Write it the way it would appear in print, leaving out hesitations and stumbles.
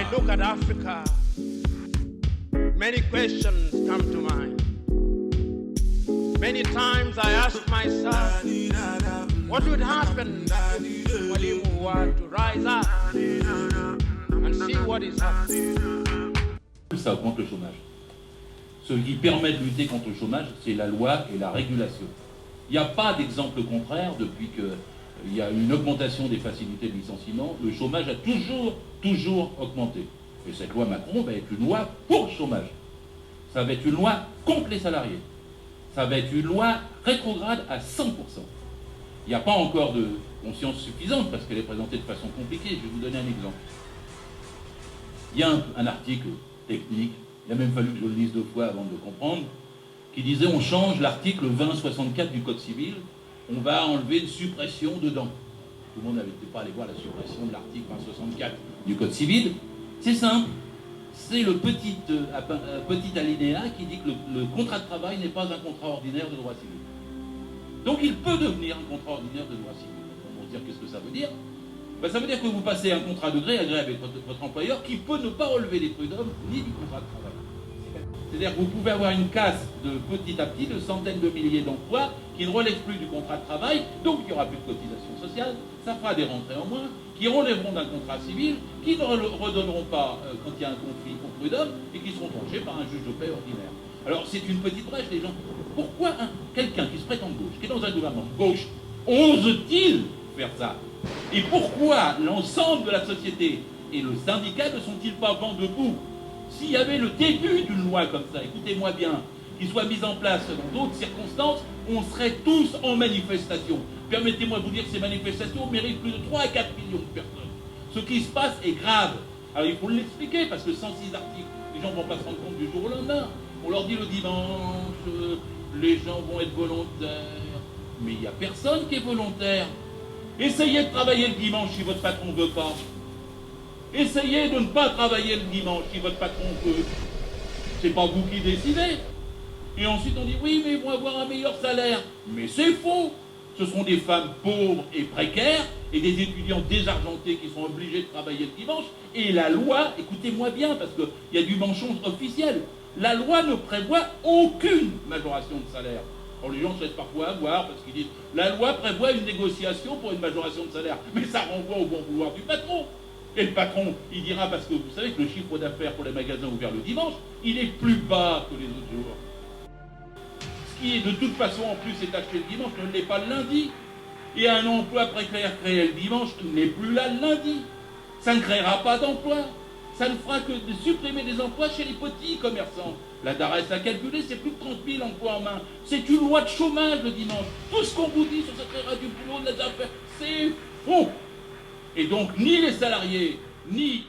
I look at Africa, many questions come to mind. Many times I ask myself, what would happen if Mwalimu were to rise up and see what is happening? Ça augmente le chômage. Ce qui permet de lutter contre le chômage, c'est la loi et la régulation. Il n'y a pas d'exemple contraire depuis qu'il y a une augmentation des facilités de licenciement. Le chômage a toujours augmenté. Et cette loi Macron va être une loi pour le chômage. Ça va être une loi contre les salariés. Ça va être une loi rétrograde à 100%. Il n'y a pas encore de conscience suffisante parce qu'elle est présentée de façon compliquée. Je vais vous donner un exemple. Il y a un article technique, il a même fallu que je le lise 2 fois avant de le comprendre, qui disait on change l'article 2064 du Code civil, on va enlever une suppression dedans. Tout le monde n'avait pas allé voir la suppression de l'article 2064 du Code civil. C'est simple. C'est le petit alinéa qui dit que le contrat de travail n'est pas un contrat ordinaire de droit civil. Donc il peut devenir un contrat ordinaire de droit civil. On va se dire qu'est-ce que ça veut dire ? Ben, ça veut dire que vous passez un contrat de gré à gré avec votre employeur qui peut ne pas relever des prud'hommes ni du contrat de travail. C'est-à-dire que vous pouvez avoir une casse de petit à petit de centaines de milliers d'emplois qui ne relèvent plus du contrat de travail, donc il n'y aura plus de cotisation sociale, ça fera des rentrées en moins, qui relèveront d'un contrat civil, qui ne redonneront pas quand il y a un conflit au prud'homme et qui seront tranchés par un juge de paix ordinaire. Alors c'est une petite brèche, les gens. Pourquoi quelqu'un qui se prétend de gauche, qui est dans un gouvernement de gauche, ose-t-il faire ça? Et pourquoi l'ensemble de la société et le syndicat ne sont-ils pas vent debout? S'il y avait le début d'une loi comme ça, écoutez-moi bien, qui soit mise en place dans d'autres circonstances, on serait tous en manifestation. Permettez-moi de vous dire que ces manifestations méritent plus de 3 à 4 millions de personnes. Ce qui se passe est grave. Alors il faut l'expliquer, parce que 106 articles, les gens ne vont pas se rendre compte du jour au lendemain. On leur dit le dimanche, les gens vont être volontaires. Mais il n'y a personne qui est volontaire. Essayez de travailler le dimanche si votre patron ne veut pas. Essayez de ne pas travailler le dimanche si votre patron peut. C'est pas vous qui décidez. Et ensuite on dit oui, mais ils vont avoir un meilleur salaire. Mais c'est faux. Ce sont des femmes pauvres et précaires et des étudiants désargentés qui sont obligés de travailler le dimanche. Et la loi, écoutez-moi bien, parce qu'il y a du mensonge officiel, la loi ne prévoit aucune majoration de salaire. Alors les gens se laissent parfois avoir parce qu'ils disent la loi prévoit une négociation pour une majoration de salaire. Mais ça renvoie au bon vouloir du patron. Et le patron, il dira, parce que vous savez que le chiffre d'affaires pour les magasins ouverts le dimanche, il est plus bas que les autres jours. Ce qui est de toute façon en plus est acheté le dimanche ne l'est pas le lundi. Et un emploi précaire créé le dimanche n'est plus là le lundi. Ça ne créera pas d'emploi. Ça ne fera que de supprimer des emplois chez les petits commerçants. La DARES a calculé, c'est plus de 30 000 emplois en main. C'est une loi de chômage le dimanche. Tout ce qu'on vous dit sur cette créera du boulot, des affaires, c'est faux. Et donc, ni les salariés, ni